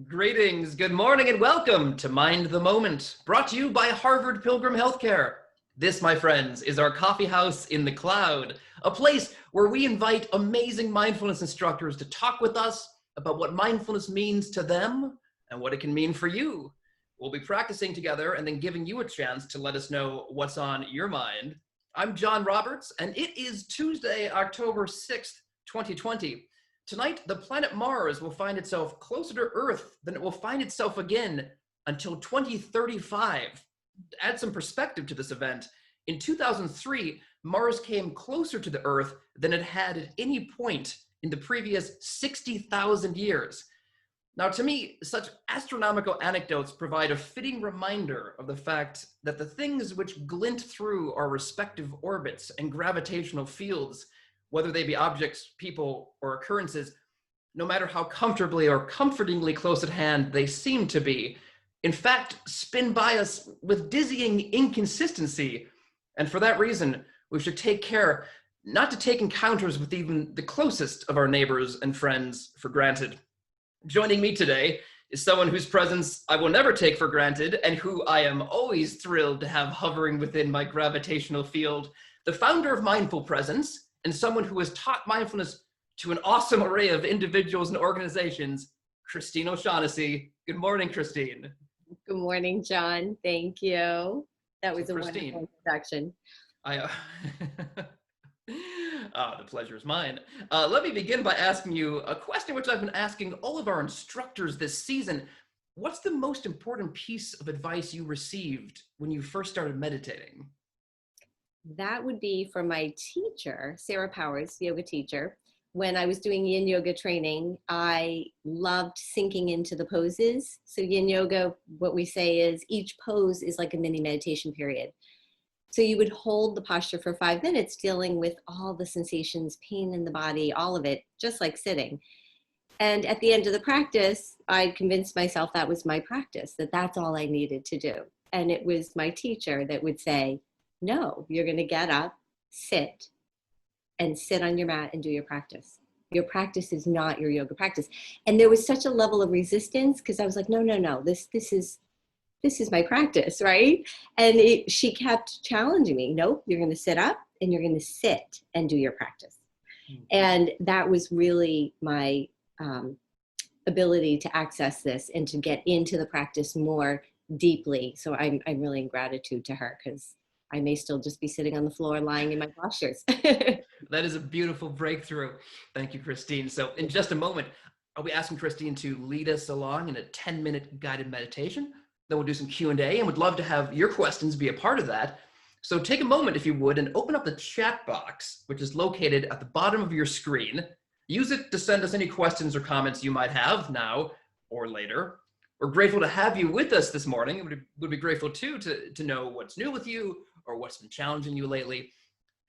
Greetings, good morning, and welcome to Mind the Moment, brought to you by Harvard Pilgrim Health Care. This, my friends, is our coffee house in the cloud, a place where we invite amazing mindfulness instructors to talk with us about what mindfulness means to them and what it can mean for you. We'll be practicing together and then giving you a chance to let us know what's on your mind. I'm John Roberts, and it is Tuesday, October 6th, 2020. Tonight, the planet Mars will find itself closer to Earth than it will find itself again until 2035. To add some perspective to this event, in 2003, Mars came closer to the Earth than it had at any point in the previous 60,000 years. Now, to me, such astronomical anecdotes provide a fitting reminder of the fact that the things which glint through our respective orbits and gravitational fields, whether they be objects, people, or occurrences, no matter how comfortably or comfortingly close at hand they seem to be, in fact, spin by us with dizzying inconsistency. And for that reason, we should take care not to take encounters with even the closest of our neighbors and friends for granted. Joining me today is someone whose presence I will never take for granted and who I am always thrilled to have hovering within my gravitational field, the founder of Mindful Presence, and someone who has taught mindfulness to an awesome array of individuals and organizations, Christine O'Shaughnessy. Good morning, Christine. Good morning, John. Thank you. That was a wonderful introduction. The pleasure is mine. Let me begin by asking you a question which I've been asking all of our instructors this season. What's the most important piece of advice you received when you first started meditating? That would be from my teacher, Sarah Powers, yoga teacher. When I was doing yin yoga training, I loved sinking into the poses. So yin yoga, what we say is each pose is like a mini meditation period. So you would hold the posture for 5 minutes, dealing with all the sensations, pain in the body, all of it, just like sitting. And at the end of the practice, I convinced myself that was my practice, that that's all I needed to do. And it was my teacher that would say, no, you're going to get up, sit on your mat and do your practice. Your practice is not your yoga practice. And there was such a level of resistance because I was like, no, this is my practice, right? And she kept challenging me. Nope, you're going to sit up and you're going to sit and do your practice. Mm-hmm. And that was really my ability to access this and to get into the practice more deeply. So I'm really in gratitude to her because I may still just be sitting on the floor lying in my postures. That is a beautiful breakthrough. Thank you, Christine. So in just a moment, I'll be asking Christine to lead us along in a 10-minute guided meditation. Then we'll do some Q&A and would love to have your questions be a part of that. So take a moment, if you would, and open up the chat box, which is located at the bottom of your screen. Use it to send us any questions or comments you might have now or later. We're grateful to have you with us this morning. Would be grateful too to know what's new with you or what's been challenging you lately.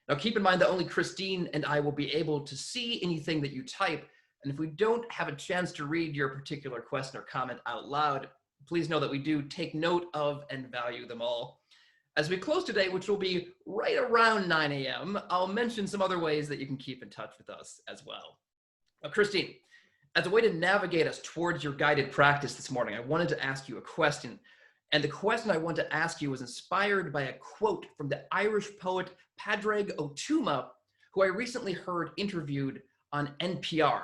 Now keep in mind that only Christine and I will be able to see anything that you type. And if we don't have a chance to read your particular question or comment out loud, please know that we do take note of and value them all. As we close today, which will be right around 9 a.m., I'll mention some other ways that you can keep in touch with us as well. Now, Christine, as a way to navigate us towards your guided practice this morning, I wanted to ask you a question. And the question I want to ask you was inspired by a quote from the Irish poet Padraig Ó Tuama, who I recently heard interviewed on NPR.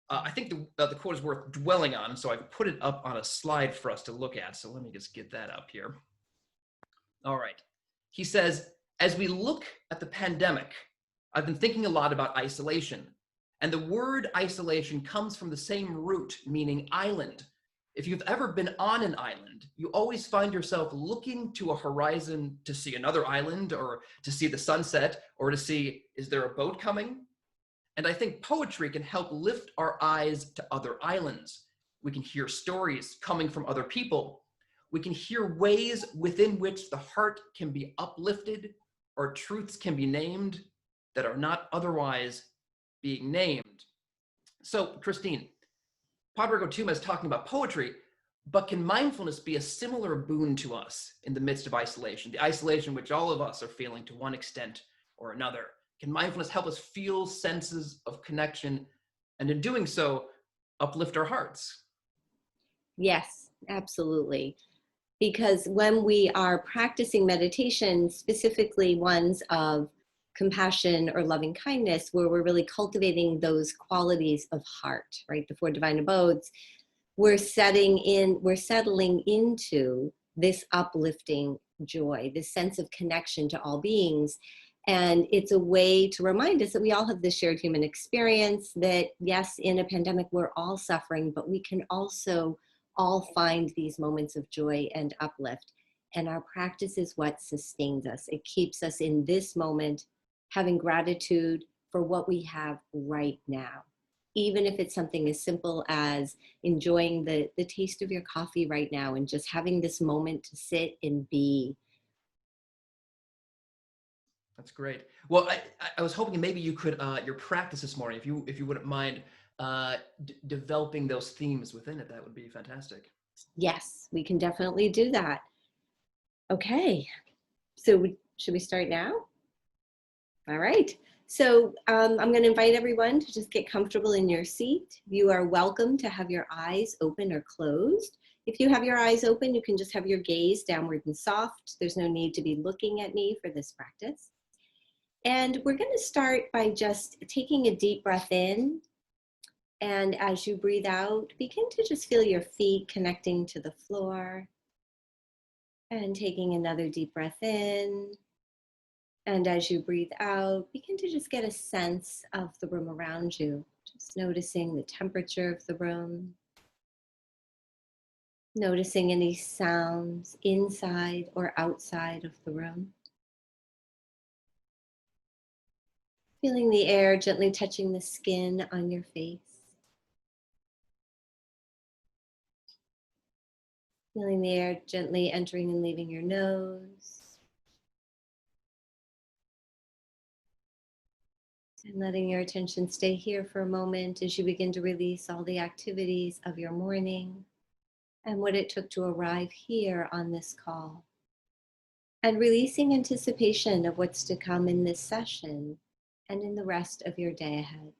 I think the quote is worth dwelling on, so I've put it up on a slide for us to look at. So let me just get that up here. All right. He says, as we look at the pandemic, I've been thinking a lot about isolation. And the word isolation comes from the same root, meaning island. If you've ever been on an island, you always find yourself looking to a horizon to see another island or to see the sunset or to see, is there a boat coming? And I think poetry can help lift our eyes to other islands. We can hear stories coming from other people. We can hear ways within which the heart can be uplifted or truths can be named that are not otherwise being named. So, Christine, Padraig Ó Tuama is talking about poetry, but can mindfulness be a similar boon to us in the midst of isolation, the isolation which all of us are feeling to one extent or another? Can mindfulness help us feel senses of connection and in doing so, uplift our hearts? Yes, absolutely. Because when we are practicing meditation, specifically ones of compassion or loving kindness, where we're really cultivating those qualities of heart, right? The four divine abodes, we're settling into this uplifting joy, this sense of connection to all beings. And it's a way to remind us that we all have this shared human experience, that yes, in a pandemic, we're all suffering, but we can also all find these moments of joy and uplift. And our practice is what sustains us. It keeps us in this moment, having gratitude for what we have right now. Even if it's something as simple as enjoying the taste of your coffee right now and just having this moment to sit and be. That's great. Well, I was hoping maybe you could your practice this morning, if you wouldn't mind developing those themes within it, that would be fantastic. Yes, we can definitely do that. Okay, so should we start now? All right. So I'm going to invite everyone to just get comfortable in your seat. You are welcome to have your eyes open or closed. If you have your eyes open, you can just have your gaze downward and soft. There's no need to be looking at me for this practice. And we're going to start by just taking a deep breath in. And as you breathe out, begin to just feel your feet connecting to the floor. And taking another deep breath in. And as you breathe out, begin to just get a sense of the room around you. Just noticing the temperature of the room. Noticing any sounds inside or outside of the room. Feeling the air gently touching the skin on your face. Feeling the air gently entering and leaving your nose. And letting your attention stay here for a moment as you begin to release all the activities of your morning and what it took to arrive here on this call. And releasing anticipation of what's to come in this session and in the rest of your day ahead.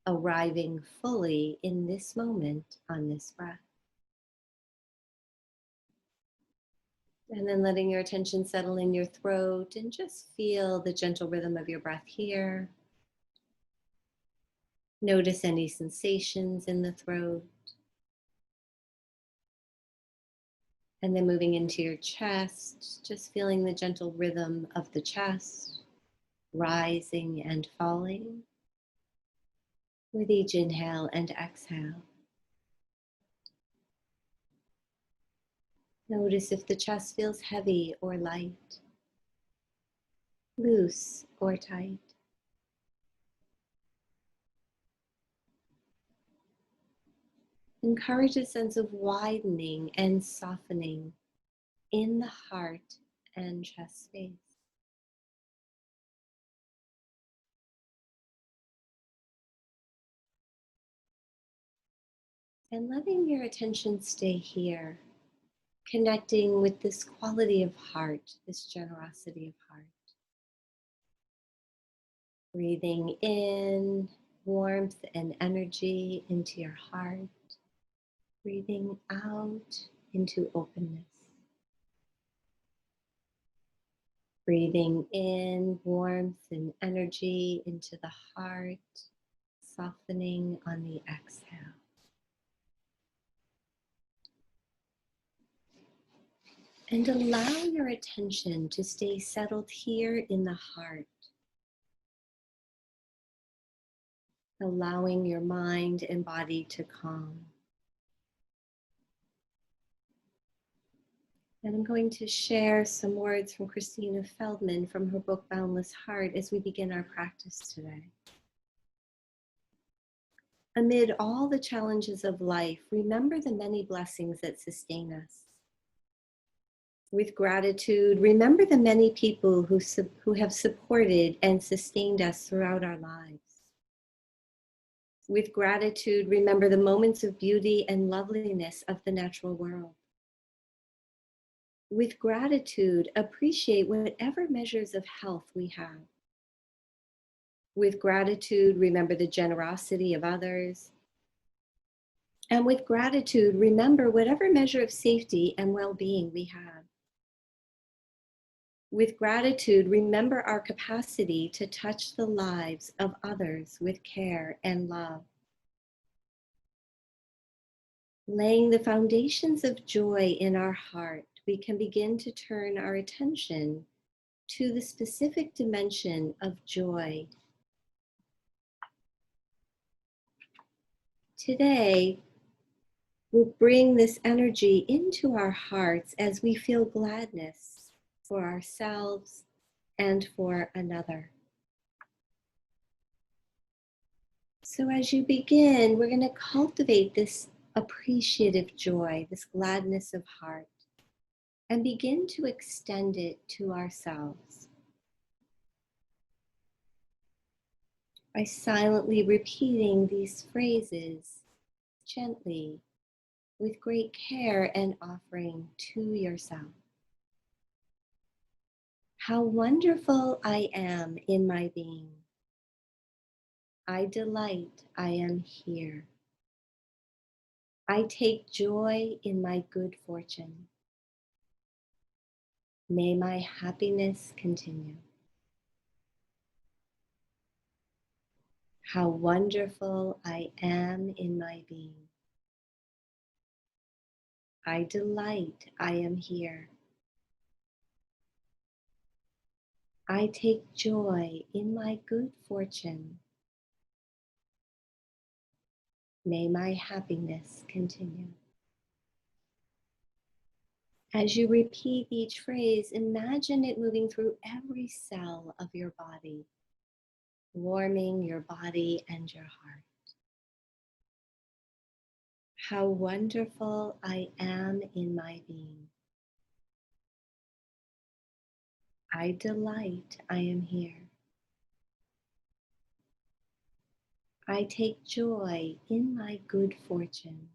Arriving fully in this moment on this breath. And then letting your attention settle in your throat and just feel the gentle rhythm of your breath here. Notice any sensations in the throat. And then moving into your chest, just feeling the gentle rhythm of the chest, rising and falling with each inhale and exhale. Notice if the chest feels heavy or light, loose or tight. Encourage a sense of widening and softening in the heart and chest space. And letting your attention stay here, connecting with this quality of heart, this generosity of heart. Breathing in warmth and energy into your heart. Breathing out into openness. Breathing in warmth and energy into the heart, softening on the exhale. And allow your attention to stay settled here in the heart. Allowing your mind and body to calm. And I'm going to share some words from Christina Feldman from her book, Boundless Heart, as we begin our practice today. Amid all the challenges of life, remember the many blessings that sustain us. With gratitude, remember the many people who have supported and sustained us throughout our lives. With gratitude, remember the moments of beauty and loveliness of the natural world. With gratitude, appreciate whatever measures of health we have. With gratitude, remember the generosity of others. And with gratitude, remember whatever measure of safety and well-being we have. With gratitude, remember our capacity to touch the lives of others with care and love. Laying the foundations of joy in our heart, we can begin to turn our attention to the specific dimension of joy. Today, we'll bring this energy into our hearts as we feel gladness for ourselves and for another. So as you begin, we're going to cultivate this appreciative joy, this gladness of heart, and begin to extend it to ourselves. By silently repeating these phrases gently, with great care and offering to yourself. How wonderful I am in my being. I delight I am here. I take joy in my good fortune. May my happiness continue. How wonderful I am in my being. I delight I am here. I take joy in my good fortune. May my happiness continue. As you repeat each phrase, imagine it moving through every cell of your body, warming your body and your heart. How wonderful I am in my being. I delight I am here. I take joy in my good fortune.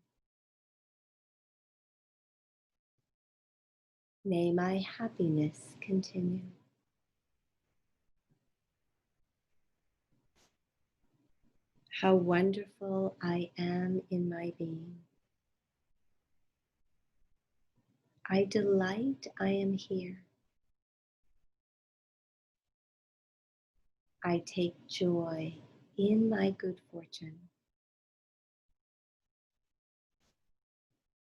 May my happiness continue. How wonderful I am in my being. I delight I am here. I take joy in my good fortune.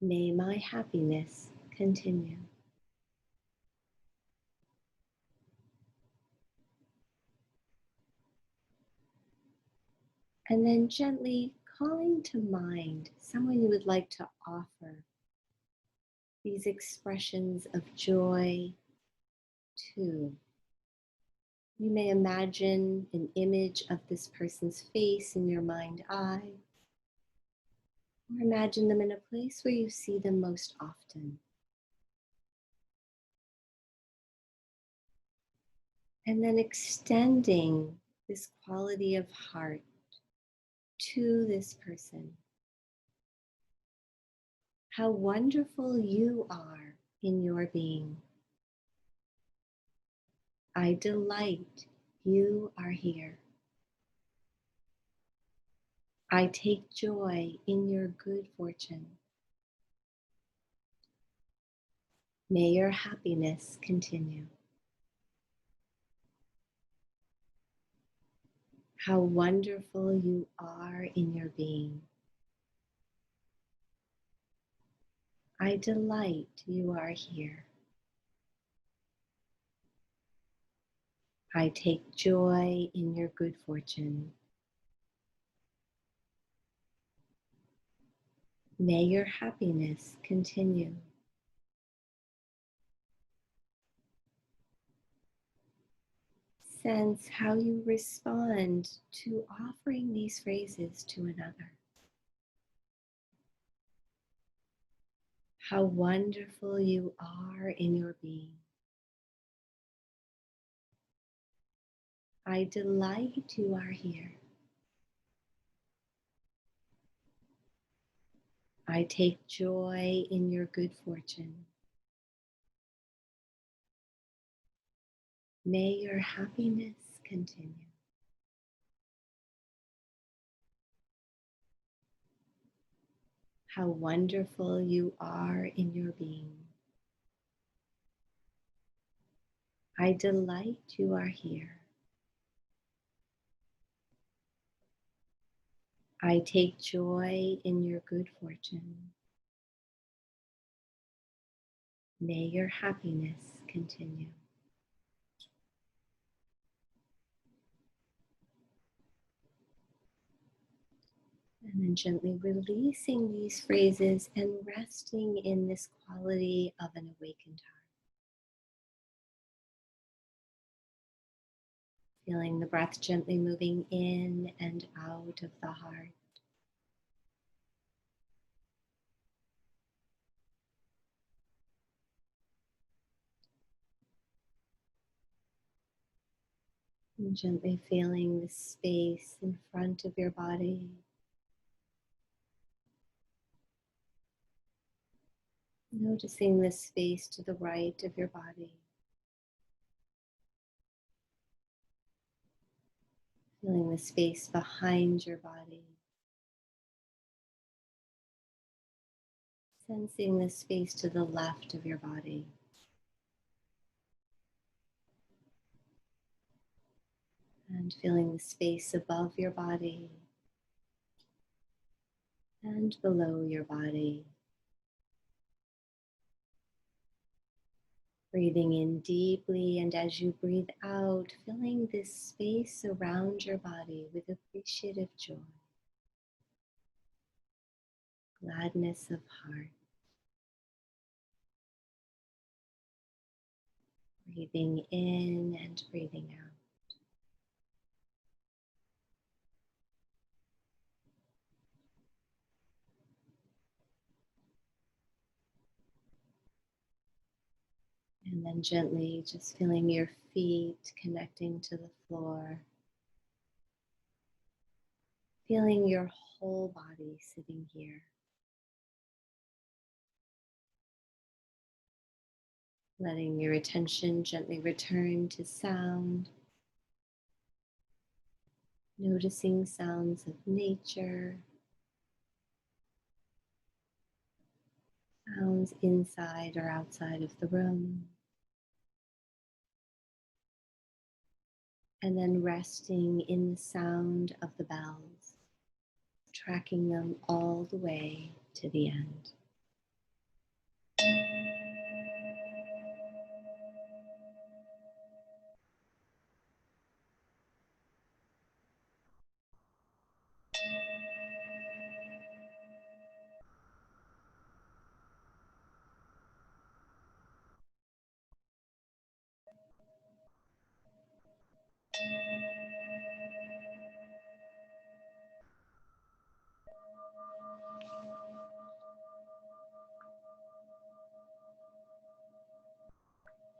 May my happiness continue. And then gently calling to mind someone you would like to offer these expressions of joy to. You may imagine an image of this person's face in your mind's eye, or imagine them in a place where you see them most often. And then extending this quality of heart to this person. How wonderful you are in your being. I delight you are here. I take joy in your good fortune. May your happiness continue. How wonderful you are in your being. I delight you are here. I take joy in your good fortune. May your happiness continue. Sense how you respond to offering these phrases to another. How wonderful you are in your being. I delight you are here. I take joy in your good fortune. May your happiness continue. how wonderful you are in your being. I delight you are here. I take joy in your good fortune. May your happiness continue. And then gently releasing these phrases and resting in this quality of an awakened heart. Feeling the breath gently moving in and out of the heart. And gently feeling the space in front of your body. Noticing the space to the right of your body. Feeling the space behind your body. Sensing the space to the left of your body. And feeling the space above your body and below your body. Breathing in deeply, and as you breathe out, filling this space around your body with appreciative joy, gladness of heart. Breathing in and breathing out. And then gently just feeling your feet connecting to the floor. Feeling your whole body sitting here. Letting your attention gently return to sound. Noticing sounds of nature. Sounds inside or outside of the room. And then resting in the sound of the bells, tracking them all the way to the end.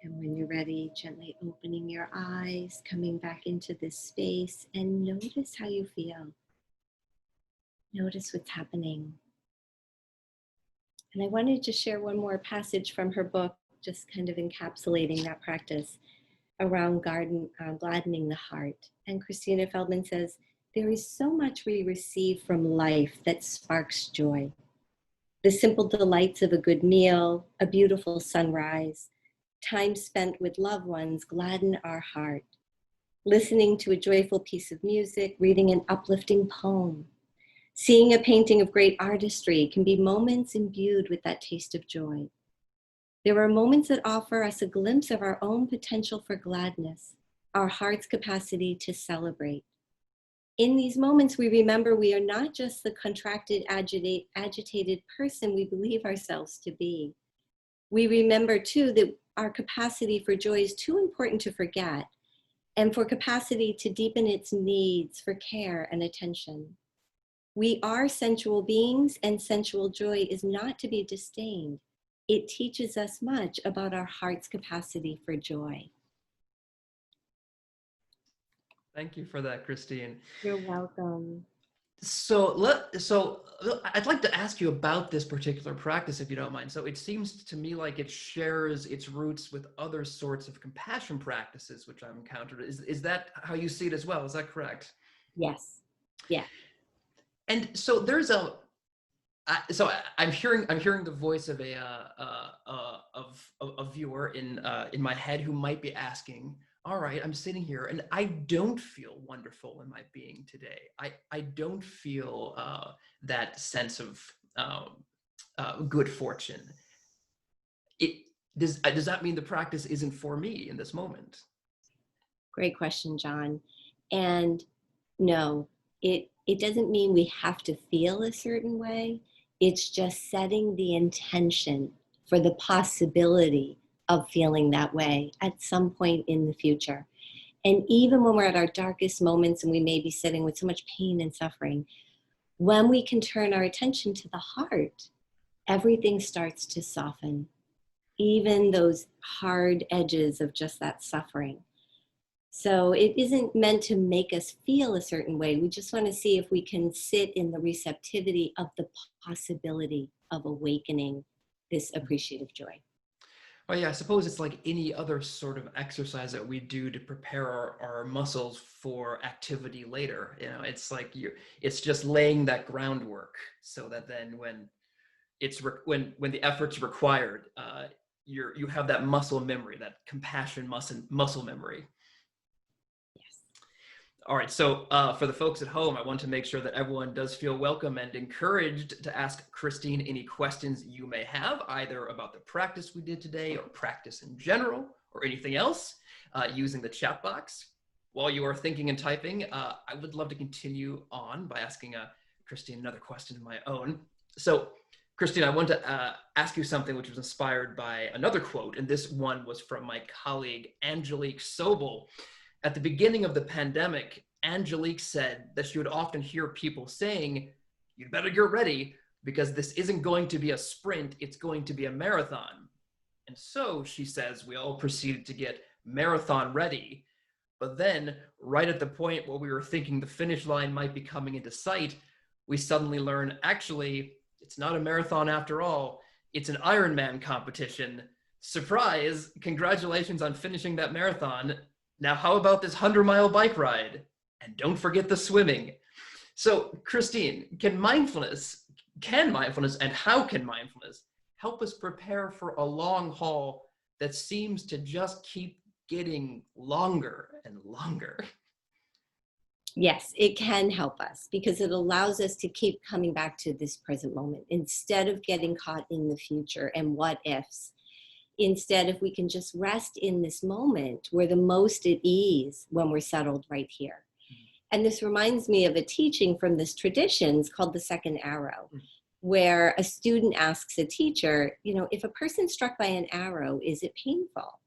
And when you're ready, gently opening your eyes, coming back into this space, and notice how you feel. Notice what's happening. And I wanted to share one more passage from her book, just kind of encapsulating that practice around gladdening the heart. And Christina Feldman says, there is so much we receive from life that sparks joy. The simple delights of a good meal, a beautiful sunrise, time spent with loved ones gladden our heart. Listening to a joyful piece of music, reading an uplifting poem, seeing a painting of great artistry can be moments imbued with that taste of joy. There are moments that offer us a glimpse of our own potential for gladness, our heart's capacity to celebrate. In these moments, we remember we are not just the contracted, agitated person we believe ourselves to be. We remember too that our capacity for joy is too important to forget, and for capacity to deepen its needs for care and attention. We are sensual beings, and sensual joy is not to be disdained. It teaches us much about our heart's capacity for joy. Thank you for that, Christine. You're welcome. So I'd like to ask you about this particular practice, if you don't mind. So it seems to me like it shares its roots with other sorts of compassion practices, which I've encountered. Is that how you see it as well? Is that correct? Yes. Yeah. And so there's I'm hearing the voice of a viewer in my head who might be asking, all right, I'm sitting here and I don't feel wonderful in my being today. I don't feel that sense of good fortune. It does that mean the practice isn't for me in this moment? Great question, John. And no, it doesn't mean we have to feel a certain way. It's just setting the intention for the possibility of feeling that way at some point in the future. And even when we're at our darkest moments and we may be sitting with so much pain and suffering, when we can turn our attention to the heart, everything starts to soften, even those hard edges of just that suffering. So it isn't meant to make us feel a certain way. We just want to see if we can sit in the receptivity of the possibility of awakening this appreciative joy. Oh yeah, I suppose it's like any other sort of exercise that we do to prepare our muscles for activity later. You know, it's like it's just laying that groundwork so that then when when the effort's required, you have that muscle memory, that compassion muscle memory. All right, so for the folks at home, I want to make sure that everyone does feel welcome and encouraged to ask Christine any questions you may have, either about the practice we did today or practice in general or anything else, using the chat box. While you are thinking and typing, I would love to continue on by asking Christine another question of my own. So Christine, I want to ask you something which was inspired by another quote, and this one was from my colleague, Angelique Sobel. At the beginning of the pandemic, Angelique said that she would often hear people saying, "You better get ready because this isn't going to be a sprint, it's going to be a marathon." And so, she says, we all proceeded to get marathon ready. But then, right at the point where we were thinking the finish line might be coming into sight, we suddenly learn, actually, it's not a marathon after all, it's an Ironman competition. Surprise, congratulations on finishing that marathon. Now, how about this 100-mile bike ride? And don't forget the swimming. So, Christine, can mindfulness, and how can mindfulness help us prepare for a long haul that seems to just keep getting longer and longer? Yes, it can help us because it allows us to keep coming back to this present moment instead of getting caught in the future and what ifs. Instead, if we can just rest in this moment, we're the most at ease when we're settled right here. And this reminds me of a teaching from this tradition. It's called the second arrow, where a student asks a teacher, if a person's struck by an arrow, is it painful?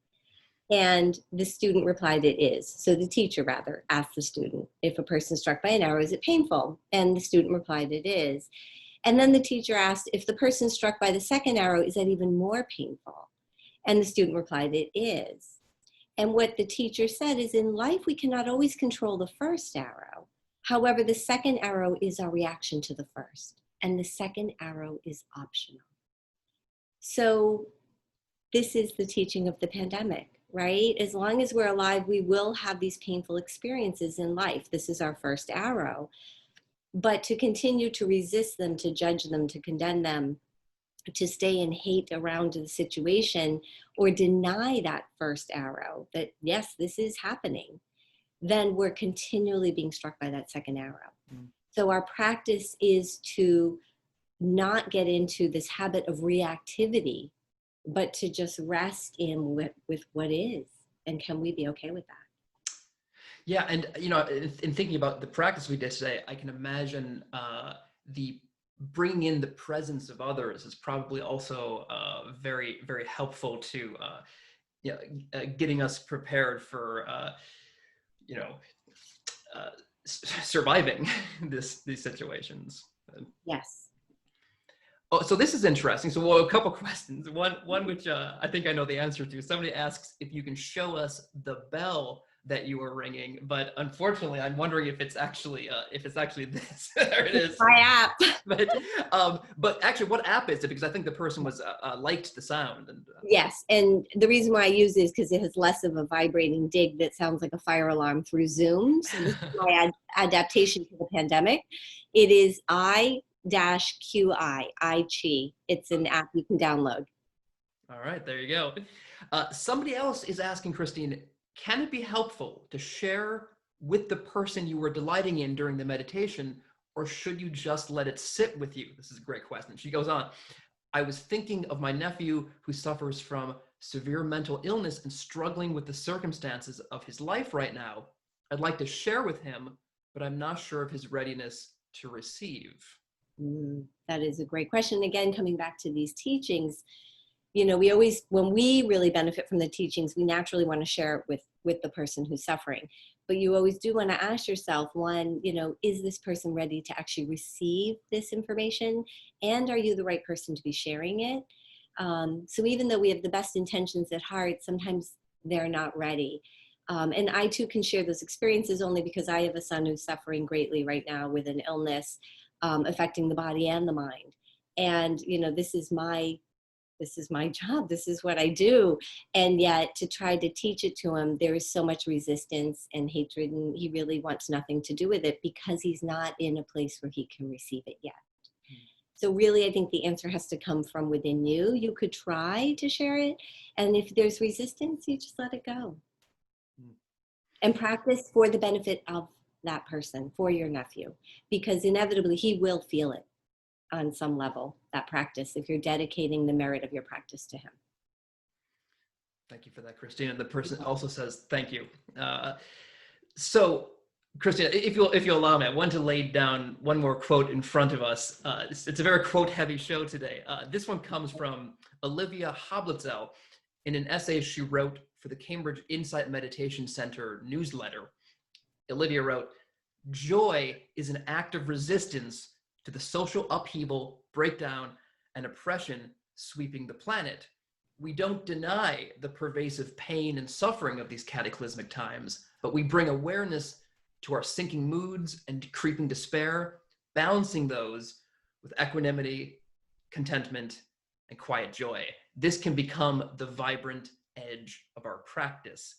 And the student replied, it is. So the teacher rather asked the student, if a person's struck by an arrow, is it painful? And the student replied, it is. And then the teacher asked, if the person's struck by the second arrow, is that even more painful? And the student replied, it is. And what the teacher said is, in life, we cannot always control the first arrow. However, the second arrow is our reaction to the first, and the second arrow is optional. So this is the teaching of the pandemic, right? As long as we're alive, we will have these painful experiences in life. This is our first arrow. But to continue to resist them, to judge them, to condemn them, to stay in hate around the situation or deny that first arrow that, yes, this is happening, then we're continually being struck by that second arrow. So our practice is to not get into this habit of reactivity, but to just rest in with what is. And can we be okay with that? Yeah, and in thinking about the practice we did today, I can imagine the bringing in the presence of others is probably also very, very helpful to getting us prepared for surviving these situations. Yes. Oh, so this is interesting. So, well, a couple questions. One which I think I know the answer to. Somebody asks if you can show us the bell that you were ringing, but unfortunately, I'm wondering if it's actually this. There it is. My app. But actually, what app is it? Because I think the person was liked the sound. And yes, and the reason why I use it is because it has less of a vibrating dig that sounds like a fire alarm through Zoom. So this is my adaptation to the pandemic. It is I-Chi. It's an app you can download. All right, there you go. Somebody else is asking, Christine, can it be helpful to share with the person you were delighting in during the meditation, or should you just let it sit with you? This is a great question. She goes on, I was thinking of my nephew who suffers from severe mental illness and struggling with the circumstances of his life right now. I'd like to share with him, but I'm not sure of his readiness to receive. That is a great question. Again, coming back to these teachings, you know, we always, when we really benefit from the teachings, we naturally want to share it with the person who's suffering. But you always do want to ask yourself, one, you know, is this person ready to actually receive this information? And are you the right person to be sharing it? So even though we have the best intentions at heart, sometimes they're not ready. And I too can share those experiences only because I have a son who's suffering greatly right now with an illness affecting the body and the mind. And, you know, this is my job. This is what I do. And yet to try to teach it to him, there is so much resistance and hatred, and he really wants nothing to do with it because he's not in a place where he can receive it yet. So really, I think the answer has to come from within you. You could try to share it. And if there's resistance, you just let it go. And practice for the benefit of that person, for your nephew, because inevitably he will feel it on some level, that practice, if you're dedicating the merit of your practice to him. Thank you for that, Christina. The person also says, thank you. So, Christina, if you'll allow me, I want to lay down one more quote in front of us. It's a very quote-heavy show today. This one comes from Olivia Hoblitzel in an essay she wrote for the Cambridge Insight Meditation Center newsletter. Olivia wrote, "Joy is an act of resistance to the social upheaval, breakdown, and oppression sweeping the planet. We don't deny the pervasive pain and suffering of these cataclysmic times, but we bring awareness to our sinking moods and creeping despair, balancing those with equanimity, contentment, and quiet joy. This can become the vibrant edge of our practice."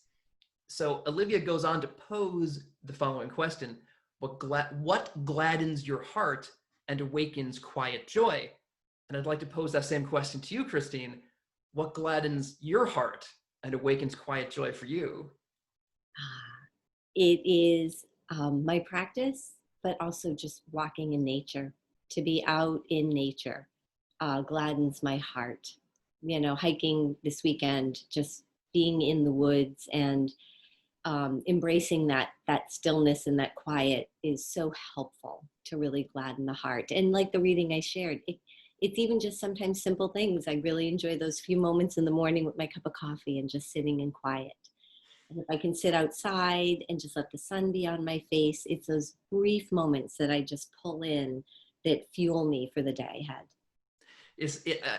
So Olivia goes on to pose the following question: what gladdens your heart and awakens quiet joy? And I'd like to pose that same question to you, Christine. What gladdens your heart and awakens quiet joy for you? It is my practice, but also just walking in nature. To be out in nature gladdens my heart. You know, hiking this weekend, just being in the woods and embracing that stillness and that quiet is so helpful to really gladden the heart. And like the reading I shared, it's even just sometimes simple things. I really enjoy those few moments in the morning with my cup of coffee and just sitting in quiet. And if I can sit outside and just let the sun be on my face, it's those brief moments that I just pull in that fuel me for the day ahead.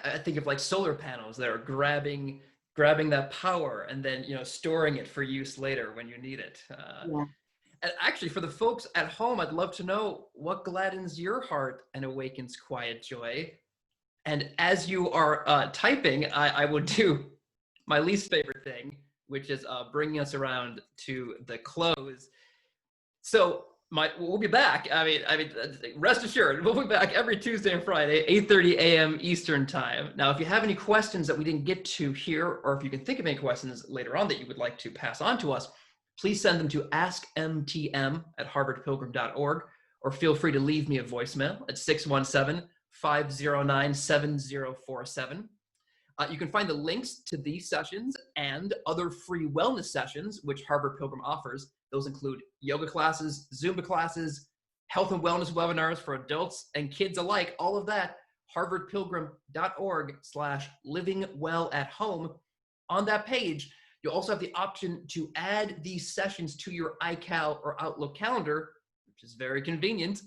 I think of like solar panels that are grabbing that power and then, you know, storing it for use later when you need it. Yeah. And actually, for the folks at home, I'd love to know what gladdens your heart and awakens quiet joy. And as you are typing, I will do my least favorite thing, which is bringing us around to the close. So we'll be back. I mean, rest assured, we'll be back every Tuesday and Friday, 8:30 a.m. Eastern time. Now, if you have any questions that we didn't get to here, or if you can think of any questions later on that you would like to pass on to us, please send them to askmtm@harvardpilgrim.org, or feel free to leave me a voicemail at 617-509-7047. You can find the links to these sessions and other free wellness sessions which Harvard Pilgrim offers. Those include yoga classes, Zumba classes, health and wellness webinars for adults and kids alike. All of that, harvardpilgrim.org/livingwellatHome. On that page, you'll also have the option to add these sessions to your iCal or Outlook calendar, which is very convenient.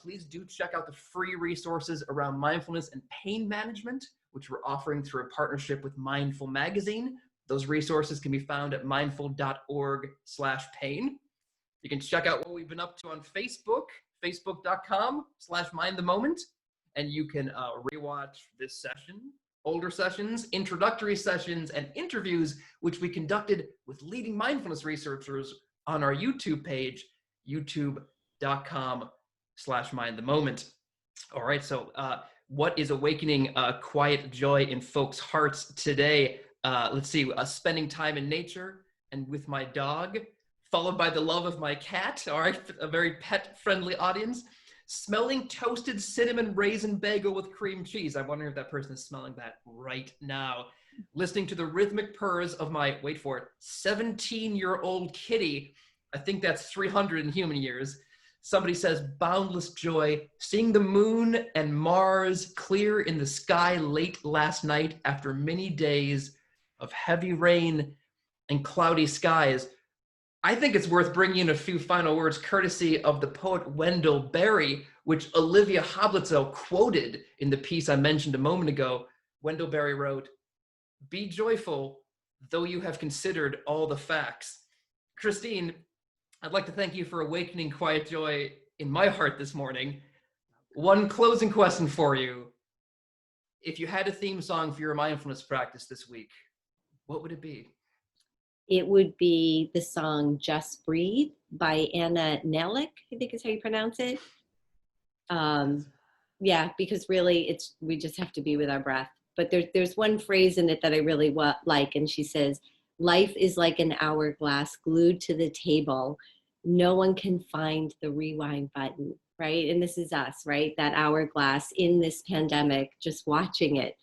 Please do check out the free resources around mindfulness and pain management, which we're offering through a partnership with Mindful Magazine. Those resources can be found at mindful.org/pain. You can check out what we've been up to on Facebook, facebook.com/mindthemoment. And you can rewatch this session, older sessions, introductory sessions, and interviews, which we conducted with leading mindfulness researchers on our YouTube page, youtube.com/mindthemoment. All right. So, what is awakening quiet joy in folks' hearts today? Let's see. Spending time in nature and with my dog, followed by the love of my cat. All right. A very pet-friendly audience. Smelling toasted cinnamon raisin bagel with cream cheese. I'm wondering if that person is smelling that right now. Listening to the rhythmic purrs of my, wait for it, 17-year-old kitty. I think that's 300 in human years. Somebody says boundless joy, seeing the moon and Mars clear in the sky late last night after many days of heavy rain and cloudy skies. I think it's worth bringing in a few final words courtesy of the poet Wendell Berry, which Olivia Hoblitzel quoted in the piece I mentioned a moment ago. Wendell Berry wrote, "Be joyful, though you have considered all the facts." Christine, I'd like to thank you for awakening quiet joy in my heart this morning. One closing question for you. If you had a theme song for your mindfulness practice this week, what would it be? It would be the song Just Breathe by Anna Nellick, I think is how you pronounce it. Yeah, because really we just have to be with our breath. But there's one phrase in it that I really like, and she says, "Life is like an hourglass glued to the table. No one can find the rewind button," right? And this is us, right? That hourglass in this pandemic, just watching it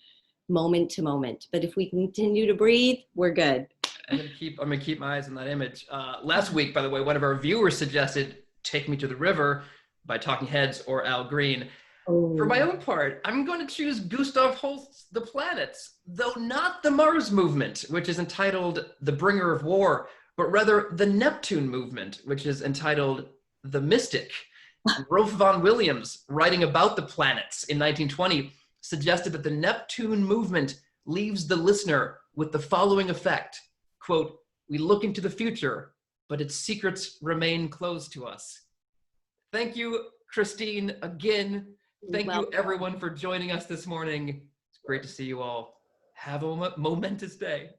moment to moment. But if we continue to breathe, we're good. I'm gonna keep my eyes on that image. Last week, by the way, one of our viewers suggested "Take Me to the River" by Talking Heads or Al Green. Oh. For my own part, I'm going to choose Gustav Holst's The Planets, though not the Mars movement, which is entitled The Bringer of War, but rather the Neptune movement, which is entitled The Mystic. Rolf von Williams, writing about the planets in 1920, suggested that the Neptune movement leaves the listener with the following effect, quote, "We look into the future, but its secrets remain closed to us." Thank you, Christine, again. Thank you, everyone, for joining us this morning. It's great to see you all. Have a momentous day.